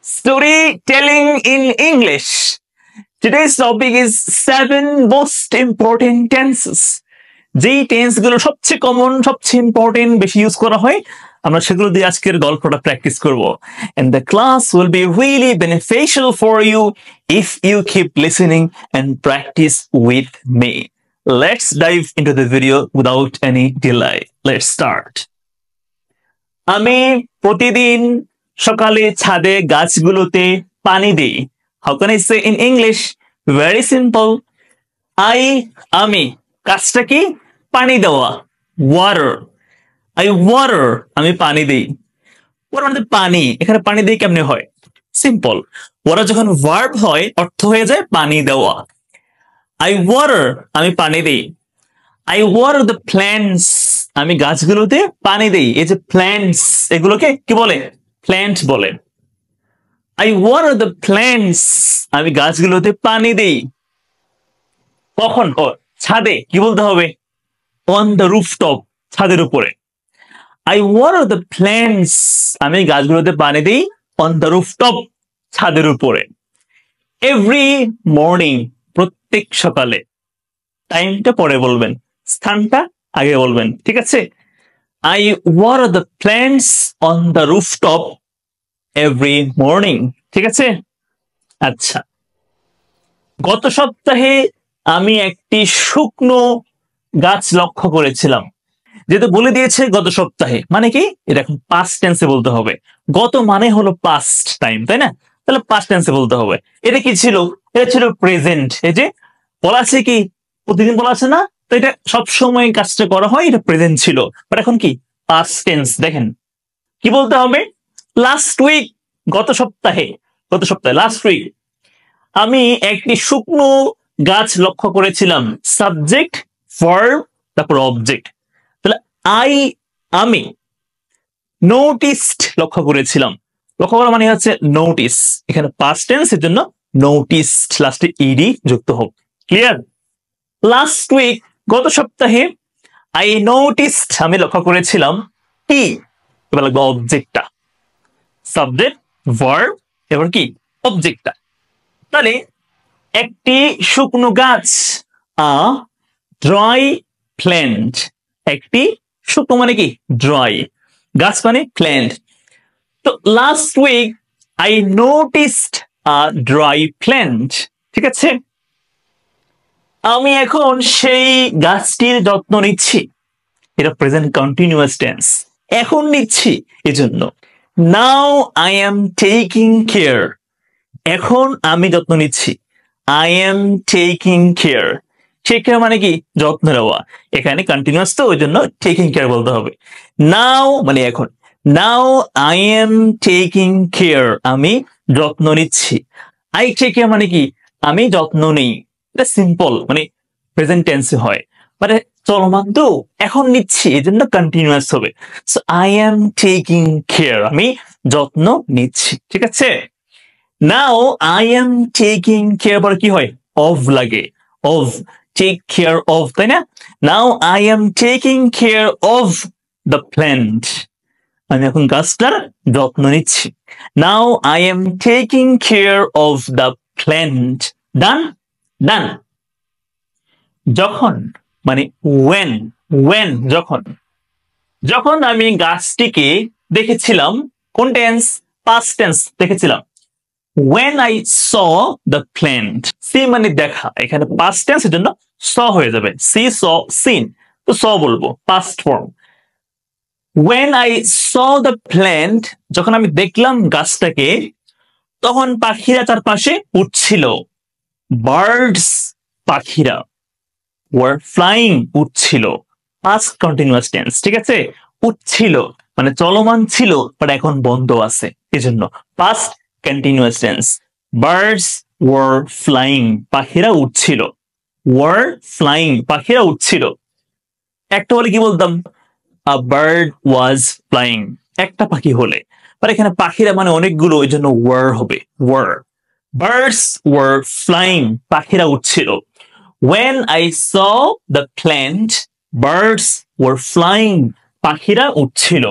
Storytelling in English. Today's topic is 7 most important tenses. যেই tense গুলো সবচেয়ে common, সবচেয়ে ইম্পর্টেন্ট, বেশি ইউজ করা হয়, আমরা সেগুলো দিয়ে আজকের গল্পটা প্র্যাকটিস করব। And the class will be really beneficial for you if you keep listening and practice with me. Let's dive into the video without any delay. Let's start. আমি প্রতিদিন সকালে ছাদে গাছগুলোতে পানি দিই। How can I say in English? Very simple. আমি কাজটা কি? পানি দেওয়া, water. I water, আমি পানি দিই। water মানে পানি, এখানে পানি দিয়ে কেমনে হয়? সিম্পল, water যখন ভার্ব হয় অর্থ হয়ে যায় পানি দেওয়া। I water, আমি পানি দিই। I water the plants, আমি গাছগুলোতে পানি দিই। এই যে plants, এগুলোকে কি বলে? প্ল্যান্ট বলে। I water the plants, আমি গাছগুলোতে পানি দিই। কখন? ছাদে। কি বলতে হবে? On the rooftop, ছাদের উপরে। I water the plants, আমি গাছগুলোতে পানি দিই on the rooftop, ছাদের উপরে। Every morning, প্রত্যেক সকালে। টাইমটা পরে বলবেন, স্থানটা আগে বলবেন, ঠিক আছে? I water the plants on the rooftop every morning, ঠিক আছে? আচ্ছা, গত সপ্তাহে আমি একটি শুকনো গাছ লক্ষ্য করেছিলাম। যেহেতু বলে দিয়েছে গত সপ্তাহে, মানে কি? এটা এখন পাস্ট টেন্সে বলতে হবে। গত মানে হলো পাস্ট টাইম, তাই না? তাহলে পাস্ট টেন্সে বলতে হবে। এটা কি ছিল? এটা ছিল প্রেজেন্ট। এই যে বলা আছে কি প্রতিদিন বলা আছে না, তো এটা সবসময় কাজটা করা হয়, এটা প্রেজেন্ট ছিল। বাট এখন কি পাস্ট টেন্স। দেখেন কি বলতে হবে? লাস্ট উইক, গত সপ্তাহে, লাস্ট উইক আমি একটি শুকনো গাছ লক্ষ্য করেছিলাম। সাবজেক্ট, ভার্ব, তারপর অবজেক্ট। তাহলে আমি নোটিসড, লক্ষ্য করেছিলাম। লক্ষ্য করা মানে হচ্ছে নোটিস। এখানে পাস্ট টেন্স, এর জন্য নোটিসড লাস্টে ইডি যুক্ত হোক। ক্লিয়ার? লাস্ট উইক, গত সপ্তাহে, আই নোটিসড, আমি লক্ষ্য করেছিলাম। কি? এবার লাগবে অবজেক্টটা। সাবজেক্ট, ভার্ব, এবার কি অবজেক্টটা। তাহলে একটি শুকনো গাছ, আ ড্রাই প্ল্যান্ট। একটি শুকনো মানে কি? ড্রাই। গাছ মানে প্ল্যান্ট। তো last week I noticed a dry plant, ঠিক আছে? আমি এখন সেই গাছটির যত্ন নিচ্ছি। এটা প্রেজেন্ট কন্টিনিউয়াস টেন্স, এখন নিচ্ছি এজন্য। Now I am taking care, এখন আমি যত্ন নিচ্ছি। I am taking care. Take care মানে কি? যত্ন নেওয়া। এখানে কন্টিনিউয়াস তো, ওই জন্য টেকিং কেয়ার বলতে হবে। নাও মানে এখন। নাও আই এম টেকিং কেয়ার, আমি যত্ন নিচ্ছি। আই টেক কেয়ার মানে কি? আমি যত্ন নেই। এটা সিম্পল, মানে প্রেজেন্ট টেন্সে হয়, মানে চলমান তো, এখন নিচ্ছি, এই জন্য কন্টিনিউয়াস হবে। So I am taking care, আমি যত্ন নিচ্ছি, ঠিক আছে? নাও আই এম টেকিং কেয়ার পরে কি হয়? অফ লাগে। অফ, টেক কেয়ার অফ, তাই না? Now I am taking care of the plant, আমি এখন গাছটার যত্ন নিচ্ছি। Now I am taking care of the plant. Done? Done. যখন মানে when, যখন আমি গাছটিকে দেখেছিলাম, কোন টেন্স? পাস্ট টেন্স, দেখেছিলাম। when I saw the plant, see মানে দেখা, এখানে পাস্ট টেন্স, এর জন্য saw হয়ে যাবে। see, saw, seen, তো saw বলবো, past form. when I saw the plant, যখন আমি দেখলাম গাছটাকে, তখন পাখিরা চারপাশে উঠছিল। বার্ডস, পাখিরা, were flying, উঠছিল। পাস্ট কন্টিনিউয়াস টেন্স, ঠিক আছে? উঠছিল মানে চলমান ছিল, বাট এখন বন্ধ আছে, এজন্য past continuous tense. Birds were flying, পাখিরা উঠছিল। were flying, পাখিরা উঠছিল। একটা হলে কি বলতাম? a bird was flying, একটা পাখি হলে। বাট এখানে পাখিরা মানে অনেকগুলো, এই জন্য were হবে, were। birds were flying, পাখিরা উঠছিল। when I saw the plant, birds were flying, পাখিরা উঠছিল।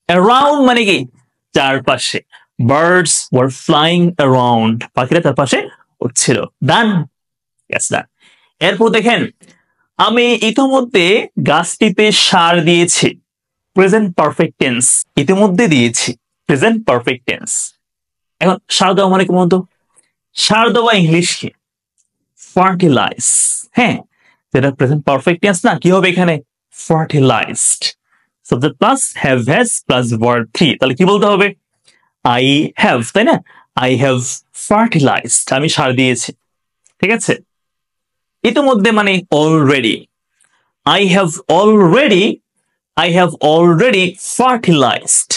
around মানে কি? চারপাশে। Birds were flying around. পাখিরা তার পাশে উড়ছিল। Done. Yes, done. এরপর দেখেন, আমি ইতিমধ্যে গাছটিতে সার দিয়েছি। Present perfect tense. ইতিমধ্যে দিয়েছি। Present perfect tense. এখন সার দেওয়া মানে কি বলতো? সার দেওয়া ইংলিশ কি? Fertilize. হ্যাঁ, যেটা প্রেজেন্ট পারফেক্ট টেন্স না, কি হবে এখানে? Fertilized. Subject plus have has plus verb 3. তাহলে কি বলতে হবে? I have, তাই না? I have fertilized. আমি সার দিয়েছি। ঠিক আছে? ইতিমধ্যে মানে already. I have already fertilized.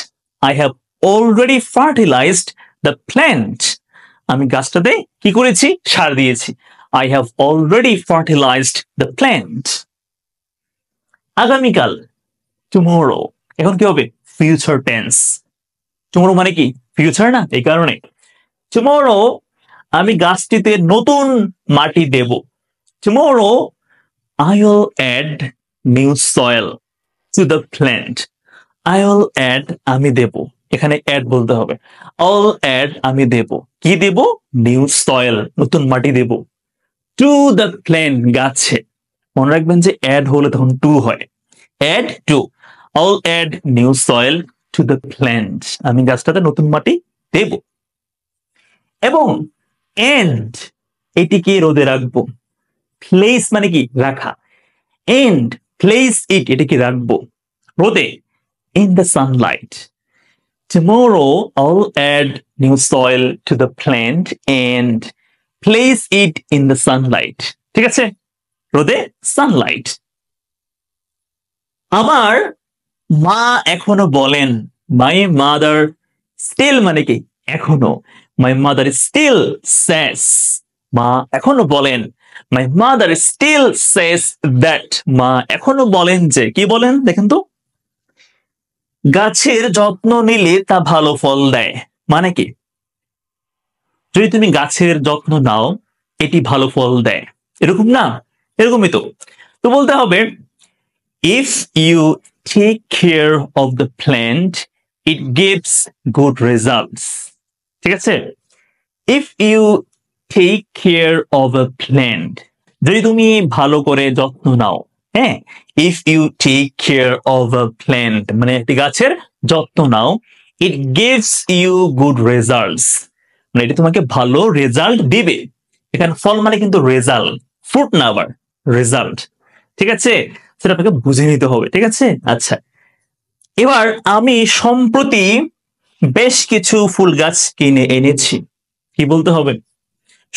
I have already fertilized the plant. আমি গাছটাতে কি করেছি? সার দিয়েছি। I have already fertilized the plant. আগামীকাল, tomorrow. এখন কি হবে? Future tense. Tomorrow মানে কি? Future না? এই কারণে tomorrow আমি গাছটিতে নতুন মাটি দেব। Tomorrow I will add new soil to the plant. I will add, আমি দেব। এখানে add বলতে হবে। I'll add, আমি দেব। কি দেব? New soil, নতুন মাটি দেব। To the plant, গাছে। মনে রাখবেন যে add হলে তখন to হয়। Add to. I'll add new soil to the plant. আমি গাছটাতে নতুন মাটি দেব। এবং and, এটিকে রোদে রাখবো। Place মানে কি? রাখা। And place it, এটিকে রাখবো রোদে। In the sunlight. Tomorrow I'll add new soil to the plant and place it in the sunlight. ঠিক আছে? রোদে, sunlight. আমার মা এখনো বলেন, my mother still মানে কি? এখনো। My mother still says. মা এখনো বলেন। My mother still says that. মা এখনো বলেন যে, কি বলেন দেখেন তো? গাছের যত্ন নিলে তা ভালো ফল দেয়। মানে কি? যদি তুমি গাছের যত্ন নাও, এটি ভালো ফল দেয়। এরকম না? এরকমই তো। তো বলতে হবে, if you take care of the plant, it gives good results. ঠিক আছে? If you take care of a plant, যদি তুমি ভালো করে যত্ন নাও, হ্যাঁ, if you take care of a plant মানে একটি গাছের যত্ন নাও, it gives you good results. মানে এটি তোমাকে ভালো রেজাল্ট দিবে। এখানে ফল মানে কিন্তু রেজাল্ট, ফ্রুট না, আবার রেজাল্ট। ঠিক আছে? সেটা আপনাকে বুঝে নিতে হবে। ঠিক আছে? আচ্ছা, এবার আমি সম্প্রতি বেশ কিছু ফুল গাছ কিনে এনেছি। কি বলতে হবে?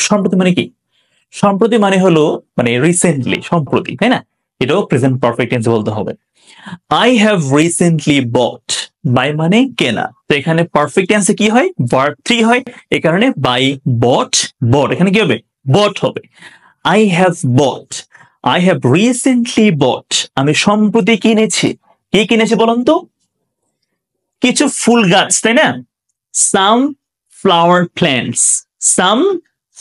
সম্প্রতি মানে কি? সম্প্রতি মানে হলো মানে রিসেন্টলি, সম্প্রতি, তাই না? এটাও প্রেজেন্ট পারফেক্ট টেন্সে বলতে হবে। I have recently bought. Buy মানে কেনা। তো এখানে পারফেক্ট টেন্সে কি হয়? ভার্ব 3 হয়। এই কারণে বাই, বট, বট। এখানে কি হবে? বট হবে। I have bought. I have recently bought. আমি সম্প্রতি কিনেছি। কি কিনেছি বলুন তো? কিছু ফুল গাছ, তাই না? Some flower plants. Some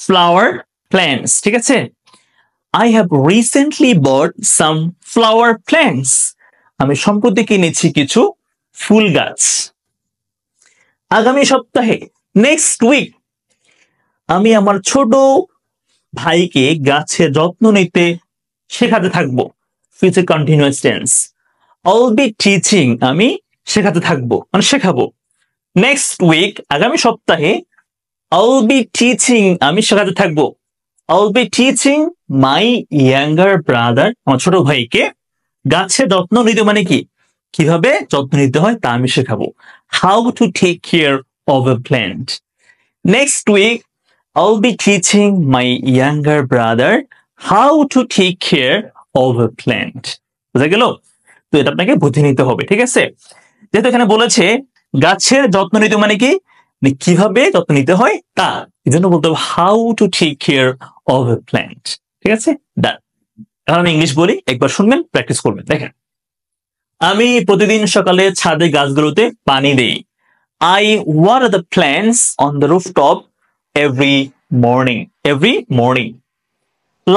flower plants. ঠিক আছে? I have recently bought some flower plants. আমি সম্প্রতি কিনেছি কিছু ফুল গাছ। আগামী সপ্তাহে, নেক্সট উইক, আমি আমার ছোট ভাইকে গাছের যত্ন নিতে শেখাতে থাকবো। Future continuous tense. I'll be teaching, আমি শেখাতে থাকবো মানে শেখাবো। নেক্সট উইক, আগামী সপ্তাহে, I'll be teaching, আমি শেখাতে থাকবো। I'll be teaching my younger brother, আমার ছোট ভাইকে গাছের যত্ন নিতে মানে কি? কিভাবে যত্ন নিতে হয় তা আমি শেখাবো। How to take care of a plant. Next week, I'll be teaching my younger brother how to take care of a plant. বুঝা গেল? তো এটা আপনাকে বুঝে নিতে হবে। ঠিক আছে? যেহেতু এখানে বলেছে গাছের যত্ন নিতে মানে কি? কিভাবে যত্ন নিতে হয় তা, এই জন্য বলতে হবে how to take care of a plant. ঠিক আছে? ডান। এখন আমি ইংলিশ বলি, একবার শুনবেন, প্র্যাকটিস করবেন। দেখেন, আমি প্রতিদিন সকালে ছাদে গাছগুলোতে পানি দেই। I water the plants on the rooftop every morning. Every morning.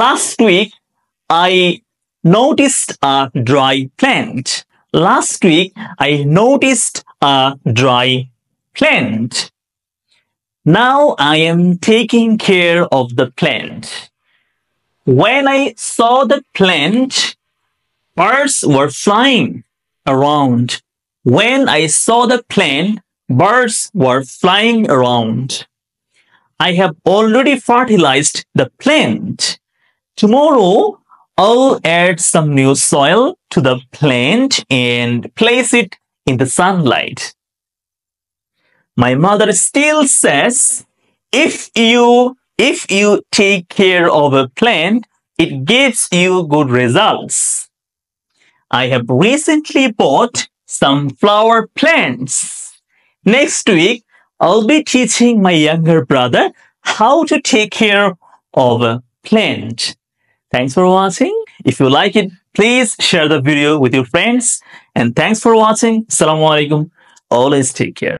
Last week, I noticed a dry plant. Last week, I noticed a dry plant. Now I am taking care of the plant. When I saw the plant, birds were flying around. When I saw the plant, birds were flying around. I have already fertilized the plant. Tomorrow, I'll add some new soil to the plant and place it in the sunlight. My mother still says, if you take care of a plant, it gives you good results. I have recently bought some flower plants. Next week, I'll be teaching my younger brother how to take care of a plant. Thanks for watching. If you like it, please share the video with your friends. And thanks for watching. Assalamu alaikum. Always take care.